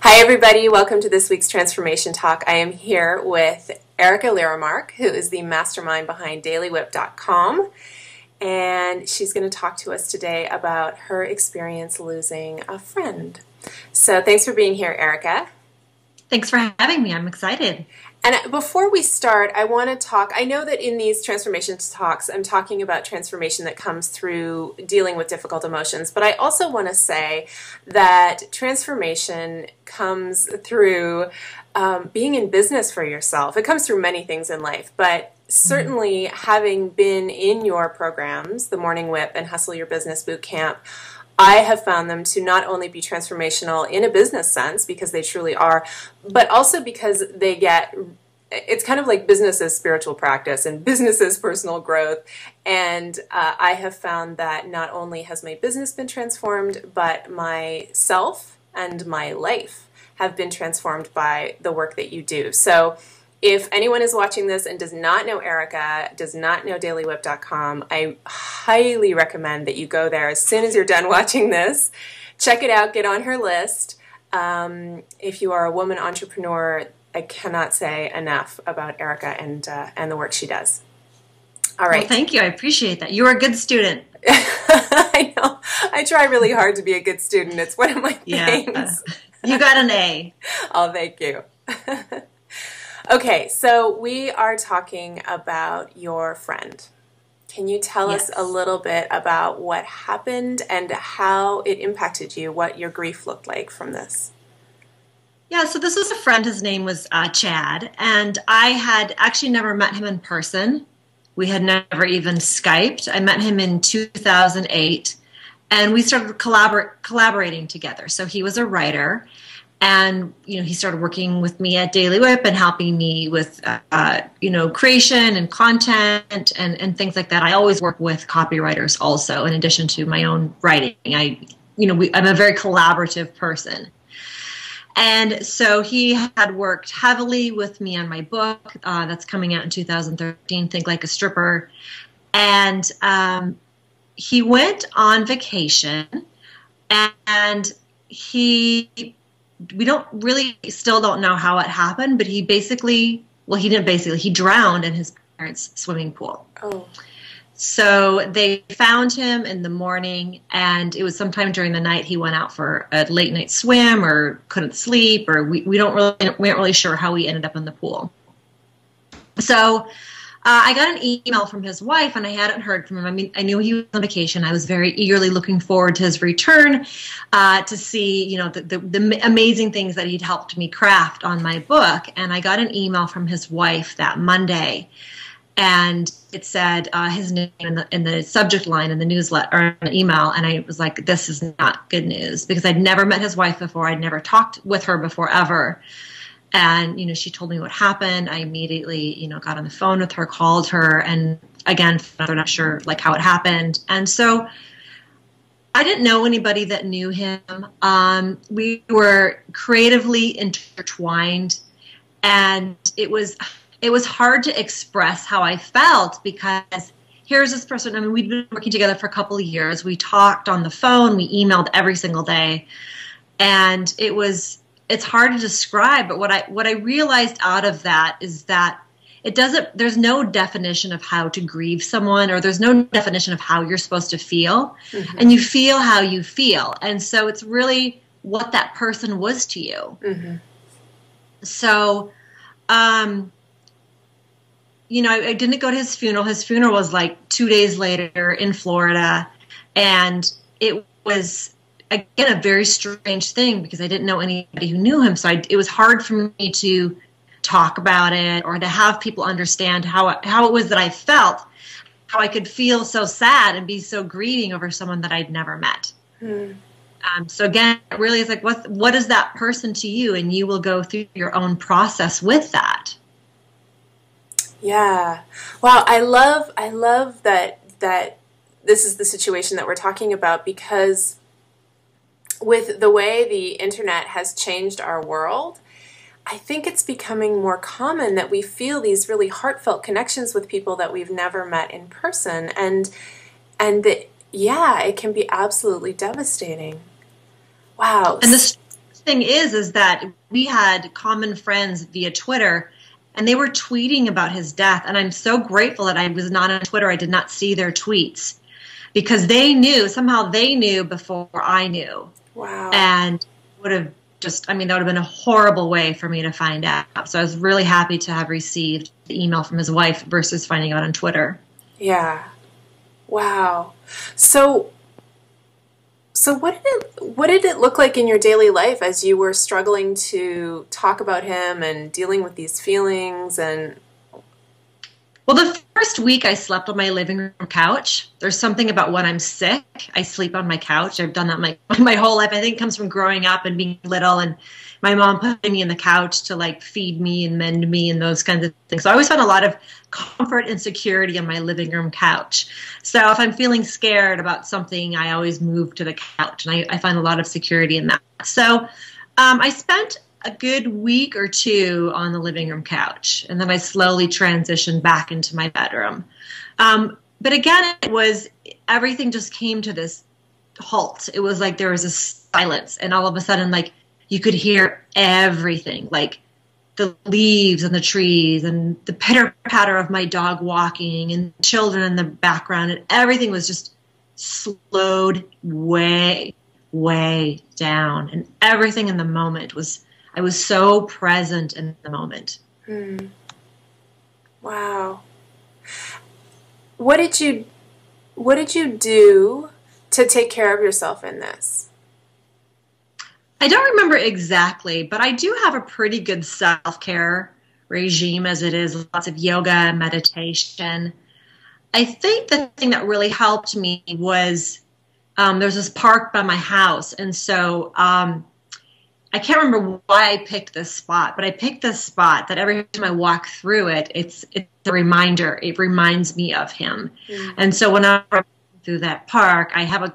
Hi, everybody. Welcome to this week's Transformation Talk. I am here with Erika Lyremark, who is the mastermind behind dailywhip.com. And she's going to talk to us today about her experience losing a friend. So thanks for being here, Erika. Thanks for having me. I'm excited. And before we start, I want to talk, I know that in these transformation talks, I'm talking about transformation that comes through dealing with difficult emotions, but I also want to say that transformation comes through being in business for yourself. It comes through many things in life, but certainly having been in your programs, the Morning Whip and Hustle Your Business Bootcamp, I have found them to not only be transformational in a business sense, because they truly are, but also because they get, it's kind of like business as spiritual practice and business as personal growth. And I have found that not only has my business been transformed, but myself and my life have been transformed by the work that you do. So if anyone is watching this and does not know Erika, does not know dailywhip.com, I highly recommend that you go there as soon as you're done watching this. Check it out. Get on her list. If you are a woman entrepreneur, I cannot say enough about Erika and the work she does. All right. Well, thank you. I appreciate that. You are a good student. I know. I try really hard to be a good student. It's one of my things. You got an A. Oh, thank you. Okay, so we are talking about your friend. Can you tell us a little bit about what happened and how it impacted you, what your grief looked like from this? Yeah, so this was a friend. His name was Chad, and I had actually never met him in person. We had never even Skyped. I met him in 2008, and we started collaborating together. So he was a writer. And, he started working with me at Daily Whip and helping me with, creation and content and things like that. I always work with copywriters also, in addition to my own writing. I'm a very collaborative person. And so he had worked heavily with me on my book that's coming out in 2013, Think Like a Stripper. And he went on vacation, and we still don't know how it happened, but he drowned in his parents' swimming pool. Oh. So they found him in the morning, and it was sometime during the night. He went out for a late night swim or couldn't sleep, or we weren't really sure how he ended up in the pool. So I got an email from his wife, and I hadn't heard from him. I mean, I knew he was on vacation. I was very eagerly looking forward to his return to see, the amazing things that he'd helped me craft on my book. And I got an email from his wife that Monday, and it said his name in the subject line in the newsletter or an email. And I was like, this is not good news, because I'd never met his wife before. I'd never talked with her before ever. And, she told me what happened. I immediately, got on the phone with her, called her, and again, I'm not sure how it happened. And so I didn't know anybody that knew him. We were creatively intertwined, and it was hard to express how I felt, because here's this person. I mean, we'd been working together for a couple of years. We talked on the phone. We emailed every single day, and it's hard to describe, but what I realized out of that is that there's no definition of how to grieve someone, or there's no definition of how you're supposed to feel. Mm-hmm. And you feel how you feel. And so it's really what that person was to you. Mm-hmm. So, I didn't go to his funeral. His funeral was 2 days later in Florida. And it was, again, a very strange thing, because I didn't know anybody who knew him. So it was hard for me to talk about it, or to have people understand how it was that I felt, how I could feel so sad and be so grieving over someone that I'd never met. So again, it really is what is that person to you? And you will go through your own process with that. Yeah. Wow. I love that this is the situation that we're talking about, because with the way the internet has changed our world, I think it's becoming more common that we feel these really heartfelt connections with people that we've never met in person. And it can be absolutely devastating. Wow. And thing is that we had common friends via Twitter, and they were tweeting about his death. And I'm so grateful that I was not on Twitter. I did not see their tweets because somehow they knew before I knew. Wow. And would have that would have been a horrible way for me to find out. So I was really happy to have received the email from his wife versus finding out on Twitter. Yeah. Wow. So what did it look like in your daily life as you were struggling to talk about him and dealing with these feelings? And well, the first week I slept on my living room couch. There's something about when I'm sick, I sleep on my couch. I've done that my whole life. I think it comes from growing up and being little and my mom putting me in the couch to like feed me and mend me and those kinds of things. So I always found a lot of comfort and security on my living room couch. So if I'm feeling scared about something, I always move to the couch, and I find a lot of security in that. So I spent a good week or two on the living room couch, and then I slowly transitioned back into my bedroom. But again, everything just came to this halt. It was like there was a silence, and all of a sudden, like, you could hear everything, like the leaves and the trees and the pitter-patter of my dog walking and children in the background, and everything was just slowed way, way down. And everything in the moment I was so present in the moment. Wow. What did you do to take care of yourself in this? I don't remember exactly, but I do have a pretty good self-care regime as it is. Lots of yoga and meditation. I think the thing that really helped me was there's this park by my house. And so I can't remember why I picked this spot, but I picked this spot that every time I walk through it, it's a reminder. It reminds me of him. Mm-hmm. And so when I'm through that park, I have a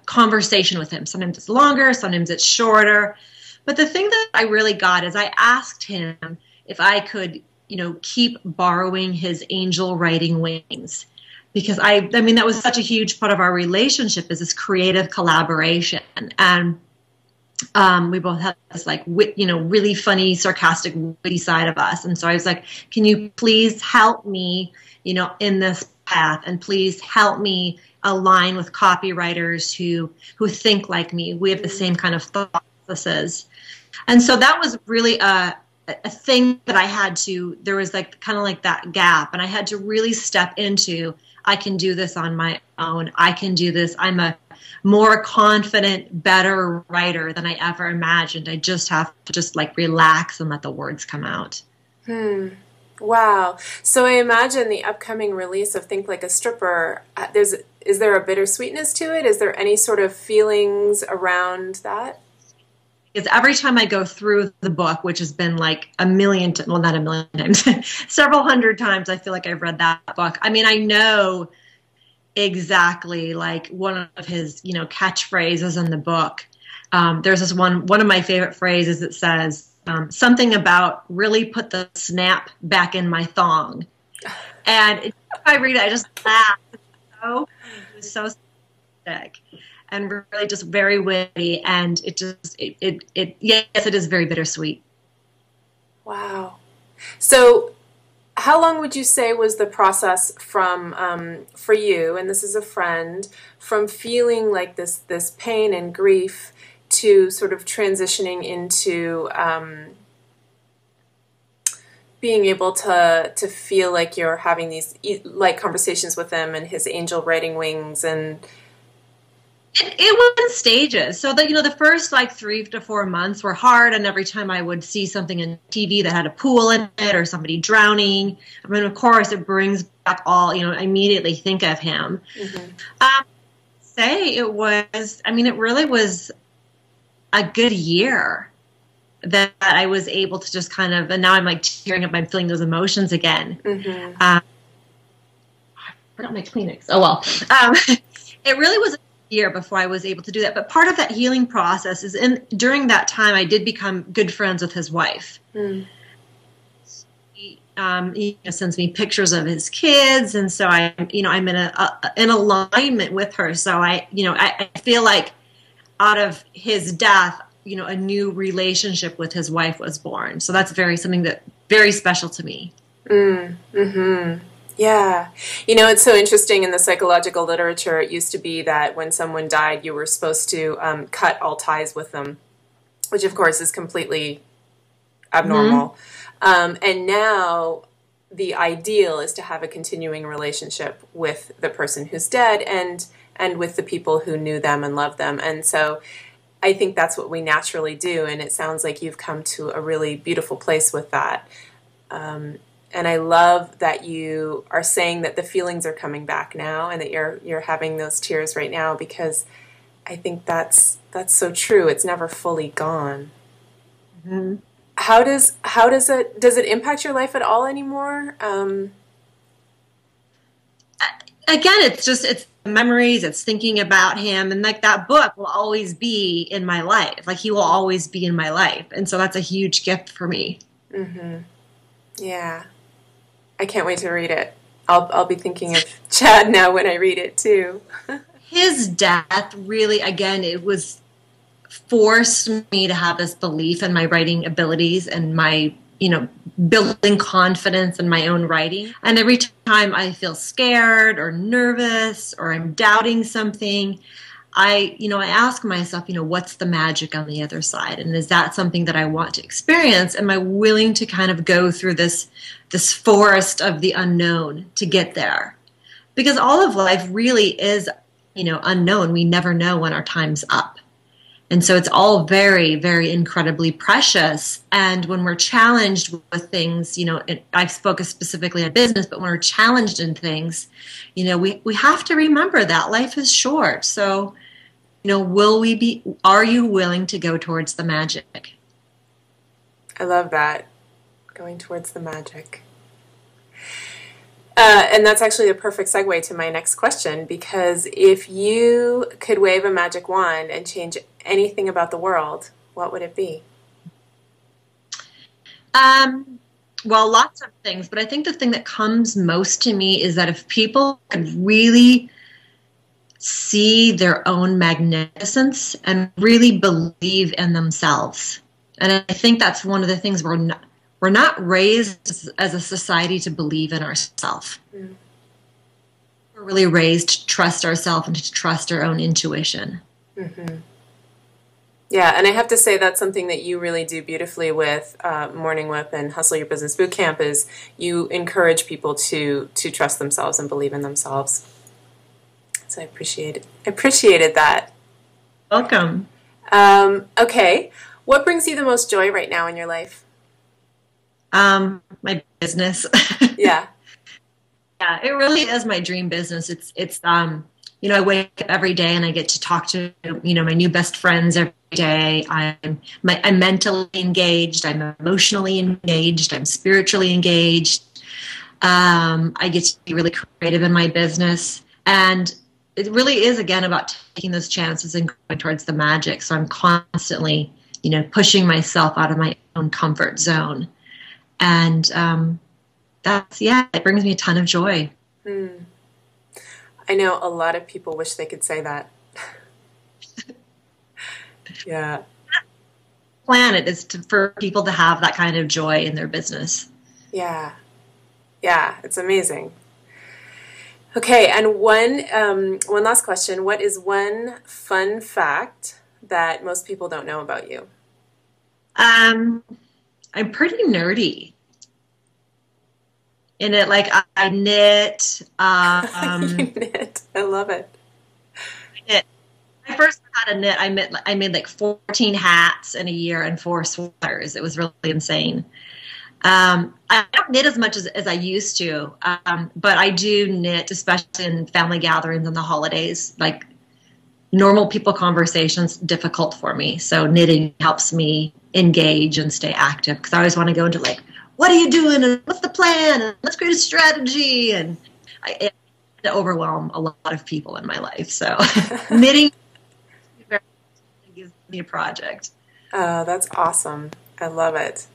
conversation with him. Sometimes it's longer, sometimes it's shorter. But the thing that I really got is I asked him if I could, keep borrowing his angel writing wings. Because I mean, that was such a huge part of our relationship, is this creative collaboration. And we both have this really funny, sarcastic, witty side of us. And so I was like, can you please help me, in this path, and please help me align with copywriters who think like me. We have the same kind of thought processes. And so that was really a thing that I had to, there was kind of that gap, and I had to really step into, I can do this on my own. I can do this. I'm a more confident, better writer than I ever imagined. I just have to relax and let the words come out. Wow. So I imagine the upcoming release of Think Like a Stripper, is there a bittersweetness to it? Is there any sort of feelings around that? Because every time I go through the book, which has been like not a million times, several hundred times, I feel like I've read that book. I mean, I know exactly one of his, catchphrases in the book. There's this one of my favorite phrases that says, something about really put the snap back in my thong. And if I read it, I just laugh. It's so sick and really just very witty. And yes, it is very bittersweet. Wow. So how long would you say was the process from, for you, and this is a friend, from feeling like this pain and grief to sort of transitioning into being able to feel like you're having these conversations with him and his angel writing wings? And it was in stages. So the first 3 to 4 months were hard, and every time I would see something in TV that had a pool in it or somebody drowning, I mean, of course, it brings back all, I immediately think of him. Mm-hmm. It really was a good year that I was able to just kind of, and now I'm tearing up, I'm feeling those emotions again. Mm-hmm. I forgot my Kleenex. Oh, well. It really was a year before I was able to do that. But part of that healing process is during that time, I did become good friends with his wife. Mm. He sends me pictures of his kids. And so I'm in alignment with her. So I feel like out of his death, a new relationship with his wife was born. So that's something that very special to me. Mm-hmm. Yeah. It's so interesting in the psychological literature. It used to be that when someone died, you were supposed to cut all ties with them, which of course is completely abnormal. And now the ideal is to have a continuing relationship with the person who's dead and with the people who knew them and loved them. And so I think that's what we naturally do. And it sounds like you've come to a really beautiful place with that. And I love that you are saying that the feelings are coming back now and that you're having those tears right now, because I think that's so true. It's never fully gone. Mm-hmm. How does it impact your life at all anymore? Again, it's memories, it's thinking about him, and like that book will always be in my life. Like he will always be in my life. And so that's a huge gift for me. Mm-hmm. Yeah. I can't wait to read it. I'll be thinking of Chad now when I read it too. His death really, again, it was forced me to have this belief in my writing abilities and my, building confidence in my own writing. And every time I feel scared or nervous or I'm doubting something, I ask myself, what's the magic on the other side? And is that something that I want to experience? Am I willing to kind of go through this forest of the unknown to get there? Because all of life really is, unknown. We never know when our time's up. And so it's all very, very incredibly precious. And when we're challenged with things, I've spoken specifically on business, but when we're challenged in things, we have to remember that life is short. So, are you willing to go towards the magic? I love that. Going towards the magic. And that's actually a perfect segue to my next question, because if you could wave a magic wand and change anything about the world, what would it be? Well, lots of things, but I think the thing that comes most to me is that if people could really see their own magnificence and really believe in themselves. And I think that's one of the things we're not raised as a society to believe in ourselves. Mm. We're really raised to trust ourselves and to trust our own intuition. Mm-hmm. Yeah, and I have to say that's something that you really do beautifully with Morning Whip and Hustle Your Business Bootcamp is you encourage people to trust themselves and believe in themselves. So I appreciated that. Welcome. Okay, what brings you the most joy right now in your life? My business. Yeah. Yeah, it really is my dream business. It's I wake up every day and I get to talk to, my new best friends every day. I'm mentally engaged. I'm emotionally engaged. I'm spiritually engaged. I get to be really creative in my business. And it really is, again, about taking those chances and going towards the magic. So I'm constantly, pushing myself out of my own comfort zone. And it brings me a ton of joy. Mm. I know a lot of people wish they could say that. Yeah. Planet is for people to have that kind of joy in their business. Yeah. Yeah, it's amazing. Okay, and one last question. What is one fun fact that most people don't know about you? I'm pretty nerdy. In it, like I knit. You knit. I love it. I knit. When I first had a knit, I made like 14 hats in a year and 4 sweaters. It was really insane. I don't knit as much as I used to, but I do knit, especially in family gatherings and the holidays. Like normal people conversations, difficult for me. So knitting helps me engage and stay active because I always want to go into like, what are you doing? And what's the plan? And let's create a strategy. And it overwhelm a lot of people in my life. So knitting gives me a project. Oh, that's awesome. I love it.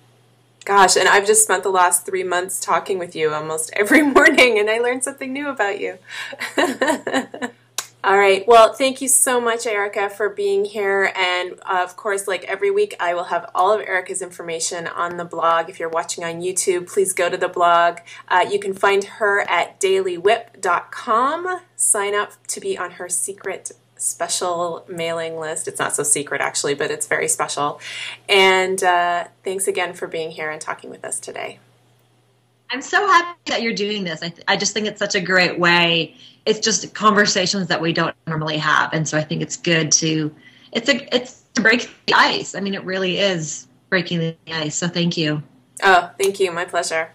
Gosh, and I've just spent the last 3 months talking with you almost every morning, and I learned something new about you. All right. Well, thank you so much, Erika, for being here. And of course, like every week, I will have all of Erika's information on the blog. If you're watching on YouTube, please go to the blog. You can find her at dailywhip.com. Sign up to be on her secret special mailing list. It's not so secret, actually, but it's very special. And thanks again for being here and talking with us today. I'm so happy that you're doing this. I just think it's such a great way. It's just conversations that we don't normally have, and so I think it's good to break the ice. I mean, it really is breaking the ice. So thank you. Oh, thank you. My pleasure.